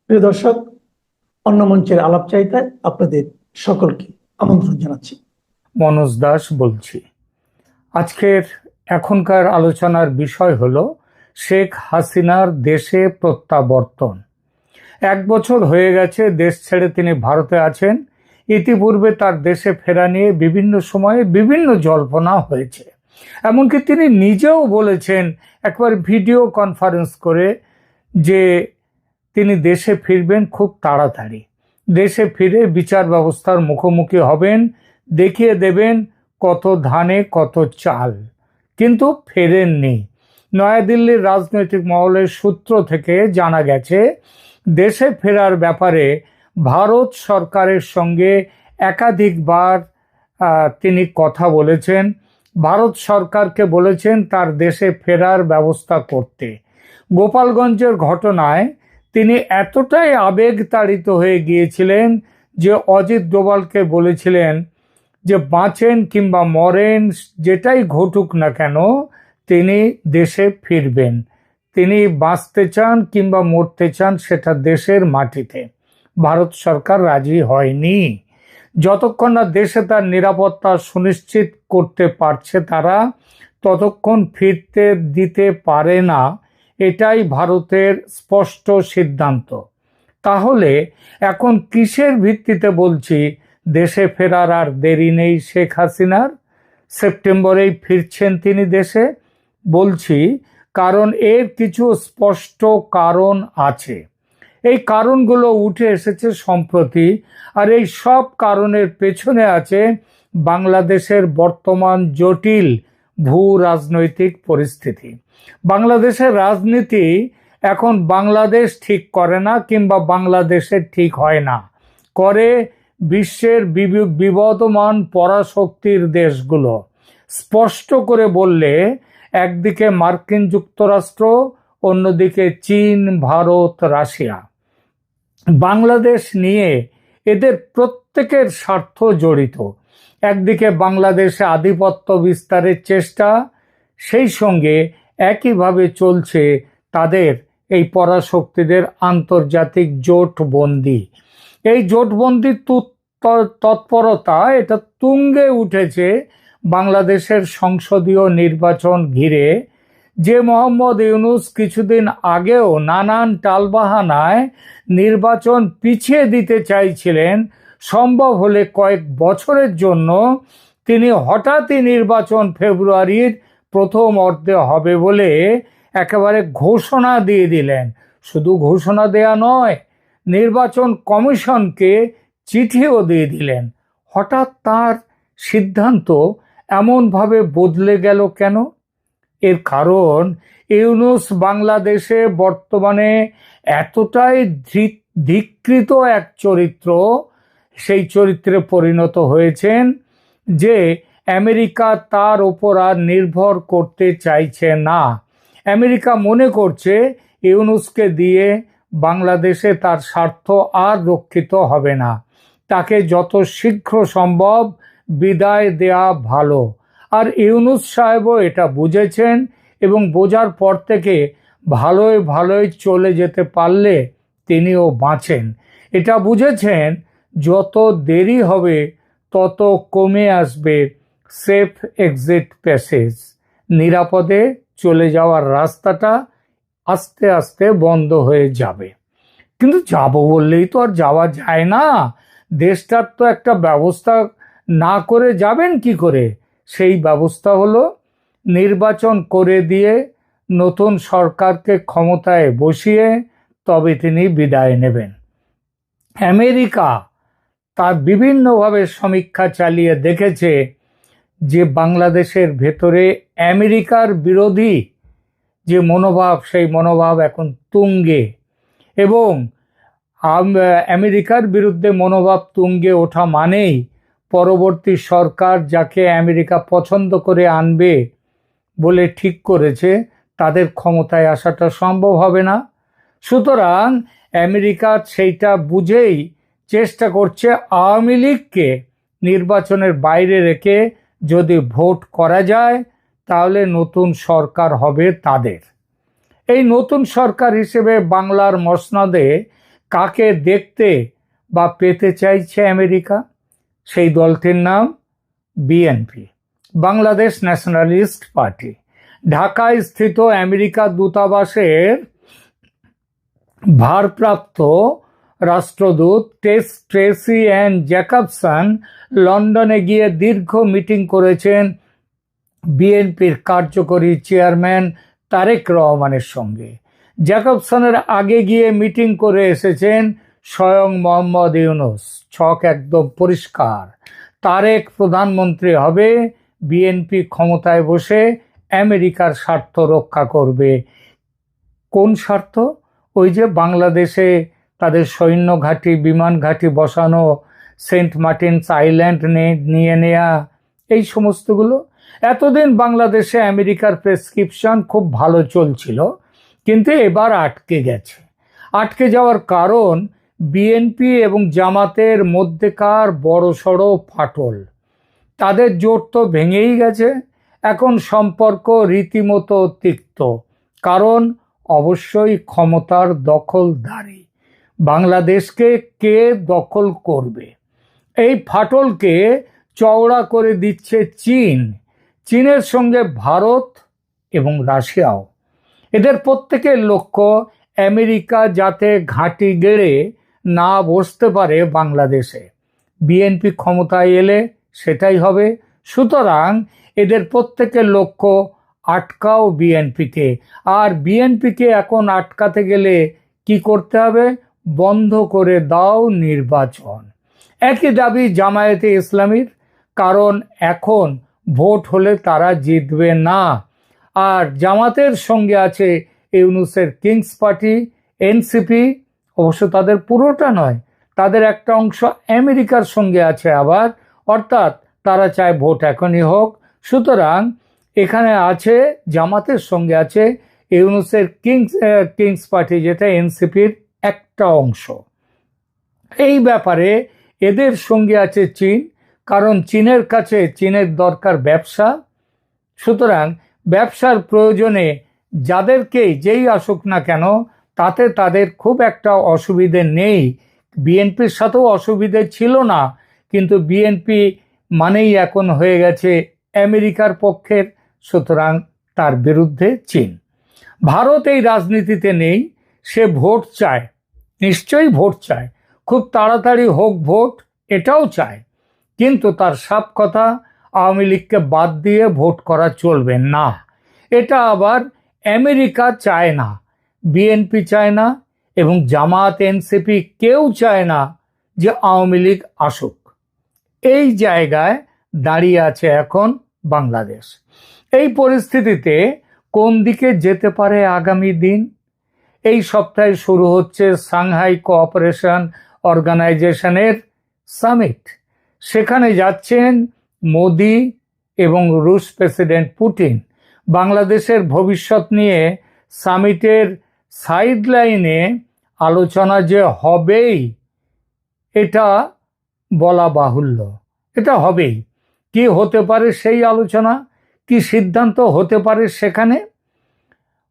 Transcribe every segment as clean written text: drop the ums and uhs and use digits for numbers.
প্রিয় দর্শক, অন্য মঞ্চের আলাপ চাইতায় আপনাদের সকলকে আমন্ত্রণ জানাচ্ছি। মনোজ দাস বলছি। আজকের এখনকার আলোচনার বিষয় হলো শেখ হাসিনার দেশে প্রত্যাবর্তন। 1 বছর হয়ে গেছে দেশ ছেড়ে তিনি ভারতে আছেন। ইতিপূর্বে তার দেশে ফেরা নিয়ে বিভিন্ন সময়ে বিভিন্ন জল্পনা হয়েছে। এমনকি তিনি নিজেও বলেছেন একবার ভিডিও কনফারেন্স করে যে তিনি দেশে ফিরবেন খুব তাড়াতাড়ি। দেশে ফিরে বিচার ব্যবস্থার মুখোমুখি হবেন, দেখিয়ে দেবেন কত ধানে কত চাল। কিন্তু ফেরেননি। নয়াদিল্লির রাজনৈতিক মহলের সূত্র থেকে জানা গেছে দেশে ফেরার ব্যাপারে ভারত সরকারের সঙ্গে একাধিকবার তিনি কথা বলেছেন। ভারত সরকারকে বলেছেন তার দেশে ফেরার ব্যবস্থা করতে। গোপালগঞ্জের ঘটনায় তিনি এতটাই আবেগতাড়িত হয়ে গিয়েছিলেন যে অজিত ডোভালকে বলেছিলেন যে বাঁচেন কিংবা মরেন, যেটাই ঘটুক না কেন তিনি দেশে ফিরবেন। তিনি বাঁচতে চান কিংবা মরতে চান সেটা দেশের মাটিতে। ভারত সরকার রাজি হয়নি। যতক্ষণ না দেশে তার নিরাপত্তা সুনিশ্চিত করতে পারছে তারা, ততক্ষণ ফিরতে দিতে পারে না। এটাই ভারতের স্পষ্ট সিদ্ধান্ত। তাহলে এখন কিসের ভিত্তিতে বলছি দেশে ফেরার আর দেরি নেই শেখ হাসিনার? সেপ্টেম্বরেই ফিরছেন তিনি দেশে। বলছি কারণ এর কিছু স্পষ্ট কারণ আছে। এই কারণগুলো উঠে এসেছে সম্প্রতি। আর এই সব কারণের পেছনে আছে বাংলাদেশের বর্তমান জটিল ভূ রাজনৈতিক পরিস্থিতি। বাংলাদেশের রাজনীতি এখন বাংলাদেশ ঠিক করে না, কিংবা বাংলাদেশের ঠিক হয় না, করে বিশ্বের বিবদমান পরাশক্তির দেশগুলো। স্পষ্ট করে বললে একদিকে মার্কিন যুক্তরাষ্ট্র, অন্যদিকে চীন, ভারত, রাশিয়া। বাংলাদেশ নিয়ে এদের প্রত্যেকের স্বার্থ জড়িত। একদিকে বাংলাদেশে আধিপত্য বিস্তারের চেষ্টা, সেই সঙ্গে একইভাবে চলছে তাদের এই পরাশক্তিদের আন্তর্জাতিক জোটবন্দি। এই জোটবন্দি তৎপরতা এটা তুঙ্গে উঠেছে বাংলাদেশের সংসদীয় নির্বাচন ঘিরে। যে মোহাম্মদ ইউনূস কিছুদিন আগেও নানান টালবাহানায় নির্বাচন পিছিয়ে দিতে চাইছিলেন, সম্ভব হলে কয়েক বছরের জন্য, তিনি হঠাৎই নির্বাচন ফেব্রুয়ারির প্রথম অর্ধে হবে বলে একেবারে ঘোষণা দিয়ে দিলেন। শুধু ঘোষণা দেয়া নয়, নির্বাচন কমিশনকে চিঠিও দিয়ে দিলেন। হঠাৎ তার সিদ্ধান্ত এমনভাবে বদলে গেল কেন? এর কারণ ইউনূস বাংলাদেশে বর্তমানে এতটাই ধিক্কৃত এক চরিত্র, সেই চরিত্রে পরিণত হয়েছেন যে আমেরিকা তার ওপর আর নির্ভর করতে চাইছে না। আমেরিকা মনে করছে ইউনূসকে দিয়ে বাংলাদেশে তার স্বার্থ আর রক্ষিত হবে না। তাকে যত শীঘ্র সম্ভব বিদায় দেয়া ভালো। আর ইউনূস সাহেবও এটা বুঝেছেন, এবং বোঝার পর থেকে ভালোই ভালোই চলে যেতে পারলে তিনিও বাঁচেন। এটা বুঝেছেন যত দেরি হবে তত কমে আসবে সেফ এক্সিট প্যাসেজ। নিরাপদে চলে যাওয়ার রাস্তাটা আস্তে আস্তে বন্ধ হয়ে যাবে। কিন্তু যাব বললেই তো আর যাওয়া যায় না। দেশটার তো একটা ব্যবস্থা না করে যাবেন কি করে? সেই ব্যবস্থা হলো নির্বাচন করে দিয়ে নতুন সরকারকে ক্ষমতায় বসিয়ে তবে তিনি বিদায় নেবেন। আমেরিকা তার বিভিন্নভাবে সমীক্ষা চালিয়ে দেখেছে যে বাংলাদেশের ভেতরে আমেরিকার বিরোধী যে মনোভাব, সেই মনোভাব এখন তুঙ্গে। এবং আমেরিকার বিরুদ্ধে মনোভাব তুঙ্গে ওঠা মানেই পরবর্তী সরকার যাকে আমেরিকা পছন্দ করে আনবে বলে ঠিক করেছে, তাদের ক্ষমতায় আসাটা সম্ভব হবে না। সুতরাং আমেরিকা সেইটা বুঝেই চেষ্টা করছে আওয়ামী লীগকে নির্বাচনের বাইরে রেখে যদি ভোট করা যায় তাহলে নতুন সরকার হবে তাদের। এই নতুন সরকার হিসেবে বাংলার মসনদে কাকে দেখতে বা পেতে চাইছে আমেরিকা? সেই দলটির নাম বিএনপি, বাংলাদেশ ন্যাশনালিস্ট পার্টি। ঢাকায় স্থিত আমেরিকা দূতাবাসের ভারপ্রাপ্ত রাষ্ট্রদূত ট্রেসি অ্যান জ্যাকবসন লন্ডনে গিয়ে দীর্ঘ মিটিং করেছেন বিএনপির কার্যকরী চেয়ারম্যান তারেক রহমানের সঙ্গে। জ্যাকবসনের আগে গিয়ে মিটিং করে এসেছেন স্বয়ং মোহাম্মদ ইউনূস। ছক একদম পরিষ্কার, তারেক প্রধানমন্ত্রী হবে, বিএনপি ক্ষমতায় বসে আমেরিকার স্বার্থ রক্ষা করবে। কোন স্বার্থ? ওই যে বাংলাদেশে তাদের সৈন্য ঘাঁটি, বিমান ঘাঁটি বসানো, সেন্ট মার্টিনস আইল্যান্ড নিয়ে নেয়া, এই সমস্তগুলো। এতদিন বাংলাদেশে আমেরিকার প্রেসক্রিপশন খুব ভালো চলছিল, কিন্তু এবার আটকে গেছে। আটকে যাওয়ার কারণ বিএনপি এবং জামাতের মধ্যেকার বড়সড় ফাটল। তাদের জোট তো ভেঙেই গেছে, এখন সম্পর্ক রীতিমতো তিক্ত। কারণ অবশ্যই ক্ষমতার দখলদারি। বাংলাদেশকে কে দখল করবে? এই ফাটলকে চওড়া করে দিচ্ছে চীন। চীনের সঙ্গে ভারত এবং রাশিয়াও। এদের প্রত্যেকের লক্ষ্য আমেরিকা যাতে ঘাঁটি গেড়ে না বসতে পারে বাংলাদেশে। বিএনপি ক্ষমতায় এলে সেটাই হবে। সুতরাং এদের প্রত্যেকের লক্ষ্য আটকাও বিএনপিকে। আর বিএনপিকে এখন আটকাতে গেলে কি করতে হবে? বন্ধ করে দাও নির্বাচন। একই দাবি জামায়াতে ইসলামীর, কারণ এখন ভোট হলে তারা জিতবে না। আর জামাতের সঙ্গে আছে ইউনূসের কিংস পার্টি, এনসিপি। অবশ্য তাদের পুরোটা নয়, তাদের একটা অংশ আমেরিকার সঙ্গে আছে আবার, অর্থাৎ তারা চায় ভোট এখনই হোক। সুতরাং এখানে আছে জামাতের সঙ্গে আছে ইউনূসের কিংস পার্টি, যেটা এনসিপির একটা অংশ। এই ব্যাপারে এদের সঙ্গে আছে চীন, কারণ চীনের কাছে চীনের দরকার ব্যবসা। সুতরাং ব্যবসার প্রয়োজনে যাদেরকেই যেই আসুক না কেন, তাতে তাদের খুব একটা অসুবিধে নেই। বিএনপির সাথেও অসুবিধে ছিল না, কিন্তু বিএনপি মানেই এখন হয়ে গেছে আমেরিকার পক্ষের। সুতরাং তার বিরুদ্ধে চীন। ভারত এই রাজনীতিতে নেই, সে ভোট চায়, নিশ্চয়ই ভোট চায়, খুব তাড়াতাড়ি হোক ভোট, এটাও চায়। কিন্তু তার সাফ কথা, আওয়ামী লীগকে বাদ দিয়ে ভোট করা চলবে না। এটা আবার আমেরিকা চায় না, বিএনপি চায় না, এবং জামাত এনসিপি কেউ চায় না যে আওয়ামী লীগ আসুক। এই জায়গায় দাঁড়িয়ে আছে এখন বাংলাদেশ। এই পরিস্থিতিতে কোন দিকে যেতে পারে আগামী দিন? এই সপ্তাহে শুরু হচ্ছে সাংহাই কোঅপারেশন অর্গানাইজেশনের সামিট। সেখানে যাচ্ছেন মোদি এবং রুশ প্রেসিডেন্ট পুতিন। বাংলাদেশের ভবিষ্যৎ নিয়ে সামিটের সাইডলাইনে আলোচনা যে হবেই, এটা বলা বাহুল্য। এটা হবেই। কি হতে পারে সেই আলোচনা, কি সিদ্ধান্ত হতে পারে সেখানে?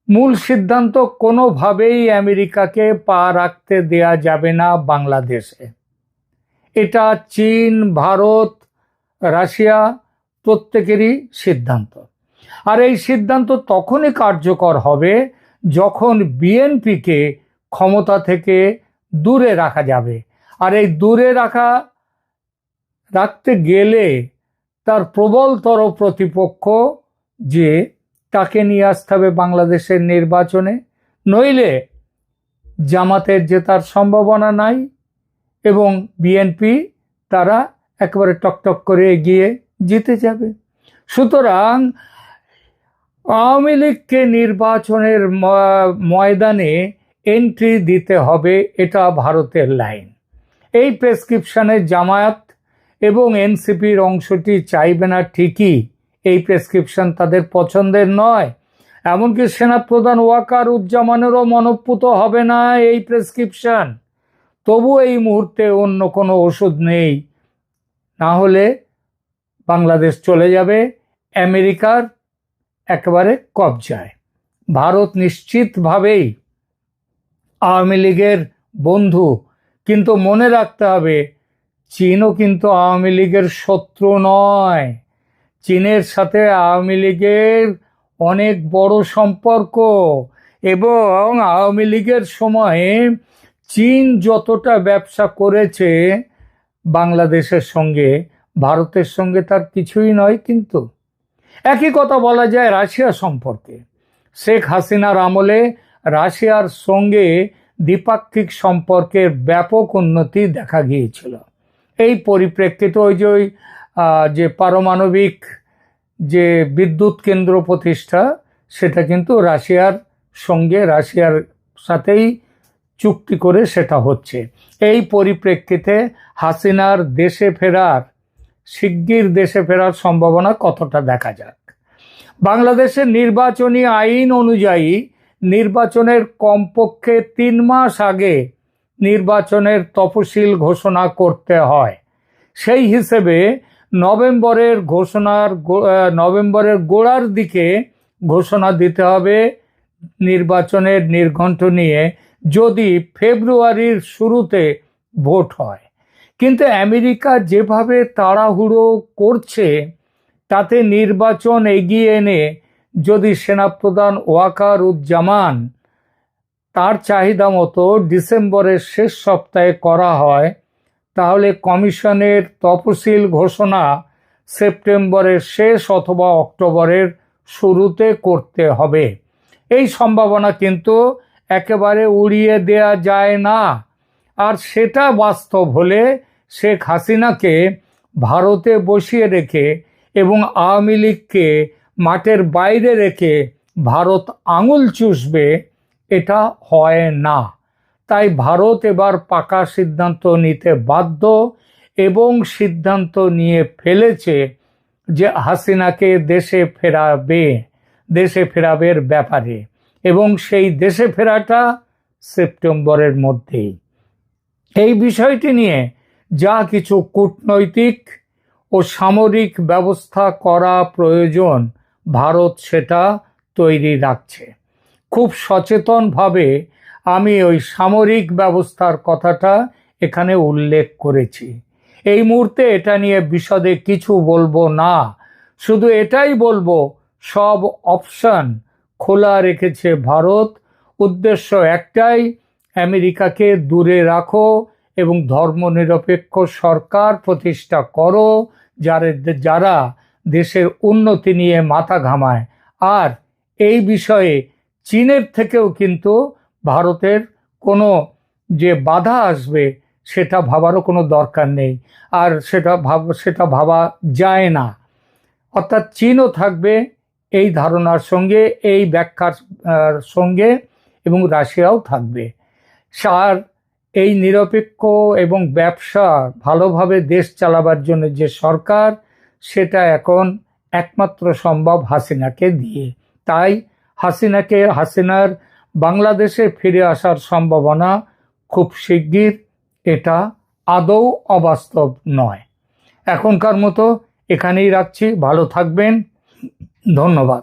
মূল সিদ্ধান্ত, কোনোভাবেই আমেরিকাকে পা রাখতে দেয়া যাবে না বাংলাদেশে। এটা চীন, ভারত, রাশিয়া প্রত্যেকেরই সিদ্ধান্ত। আর এই সিদ্ধান্ত তখনই কার্যকর হবে যখন বিএনপিকে ক্ষমতা থেকে দূরে রাখা যাবে। আর এই দূরে রাখতে গেলে তার প্রবলতর প্রতিপক্ষ যে তাকে নিয়ে আসতে হবে বাংলাদেশের নির্বাচনে, নইলে জামাতের জেতার সম্ভাবনা নাই এবং বিএনপি তারা একেবারে টকটক করে এগিয়ে জিতে যাবে। সুতরাং আওয়ামী লীগকে নির্বাচনের ময়দানে এন্ট্রি দিতে হবে, এটা ভারতের লাইন। এই প্রেসক্রিপশনে জামায়াত এবং এনসিপির অংশটি চাইবে না ঠিকই, এই প্রেসক্রিপশন তাদের পছন্দের নয়। এমনকি সেনাপ্রধান ওয়াকার উজ্জামানেরও মনঃপুত হবে না এই প্রেসক্রিপশন। তবু এই মুহূর্তে অন্য কোনো ওষুধ নেই, না হলে বাংলাদেশ চলে যাবে আমেরিকার একেবারে কবজায়। ভারত নিশ্চিতভাবেই আওয়ামী লীগের বন্ধু, কিন্তু মনে রাখতে হবে চীনও কিন্তু আওয়ামী লীগের শত্রু নয়। চীনের সাথে আওয়ামী লীগের অনেক বড় সম্পর্ক, এবং আওয়ামী লীগের সময়ে চীন যতটা ব্যবসা করেছে বাংলাদেশের সঙ্গে, ভারতের সঙ্গে তার কিছুই নয়। কিন্তু একই কথা বলা যায় রাশিয়া সম্পর্কে। শেখ হাসিনার আমলে রাশিয়ার সঙ্গে দ্বিপাক্ষিক সম্পর্কের ব্যাপক উন্নতি দেখা গিয়েছিল। এই পরিপ্রেক্ষিতে যে পারমাণবিক যে বিদ্যুৎ কেন্দ্র প্রতিষ্ঠা, সেটা কিন্তু রাশিয়ার সাথেই চুক্তি করে সেটা হচ্ছে। এই পরিপ্রেক্ষিতে হাসিনার শিগগির দেশে ফেরার সম্ভাবনা কতটা দেখা যাক। বাংলাদেশের নির্বাচনী আইন অনুযায়ী নির্বাচনের কমপক্ষে 3 মাস আগে নির্বাচনের তফসিল ঘোষণা করতে হয়। সেই হিসেবে নভেম্বরের গোড়ার দিকে ঘোষণা দিতে হবে নির্বাচনের নির্ঘণ্ট নিয়ে, যদি ফেব্রুয়ারির শুরুতে ভোট হয়। কিন্তু আমেরিকা যেভাবে তাড়াহুড়ো করছে, তাতে নির্বাচন এগিয়ে এনে যদি সেনাপ্রধান ওয়াকারুজ্জামান তার চাহিদা মতো ডিসেম্বরের শেষ সপ্তাহে করা হয়, তাহলে কমিশনের তফসিল ঘোষণা সেপ্টেম্বরের শেষ অথবা অক্টোবরের শুরুতে করতে হবে। এই সম্ভাবনা কিন্তু একেবারে উড়িয়ে দেয়া যায় না। আর সেটা বাস্তব হলে শেখ হাসিনাকে ভারতে বসিয়ে রেখে এবং আওয়ামী লীগকে মাঠের বাইরে রেখে ভারত আঙুল চুষবে, এটা হয় না। তাই ভারত এবার পাকা সিদ্ধান্ত নিতে বাধ্য, এবং সিদ্ধান্ত নিয়ে ফেলেছে যে হাসিনাকে দেশে ফেরাবের ব্যাপারে, এবং সেই দেশে ফেরাটা সেপ্টেম্বরের মধ্যেই। এই বিষয়টি নিয়ে যা কিছু কূটনৈতিক ও সামরিক ব্যবস্থা করা প্রয়োজন, ভারত সেটা তৈরি রাখছে। খুব সচেতনভাবে আমি ওই সামরিক ব্যবস্থার কথাটা এখানে উল্লেখ করেছি। এই মুহূর্তে এটা নিয়ে বিশদে কিছু বলবো না, শুধু এটাই বলবো সব অপশন খোলা রেখেছে ভারত। উদ্দেশ্য একটাই, আমেরিকাকে দূরে রাখো এবং ধর্মনিরপেক্ষ সরকার প্রতিষ্ঠা করো, যারা দেশের উন্নতি নিয়ে মাথা ঘামায়। আর এই বিষয়ে চীনের থেকেও কিন্তু ভারতের কোনো যে বাধা আসবে সেটা ভাবারও কোনো দরকার নেই, আর সেটা ভাবা যায় না। অর্থাৎ চীনও থাকবে এই ধারণার সঙ্গে, এই ব্যাখ্যার সঙ্গে, এবং রাশিয়াও থাকবে। আর এই নিরপেক্ষ এবং ব্যবসা ভালোভাবে দেশ চালাবার জন্য যে সরকার, সেটা এখন একমাত্র সম্ভব হাসিনাকে দিয়ে। তাই হাসিনার বাংলাদেশে ফিরে আসার সম্ভাবনা খুব শিগগির, এটা আদৌ অবাস্তব নয়। এখনকার মতো এখানেই রাখছি। ভালো থাকবেন, ধন্যবাদ।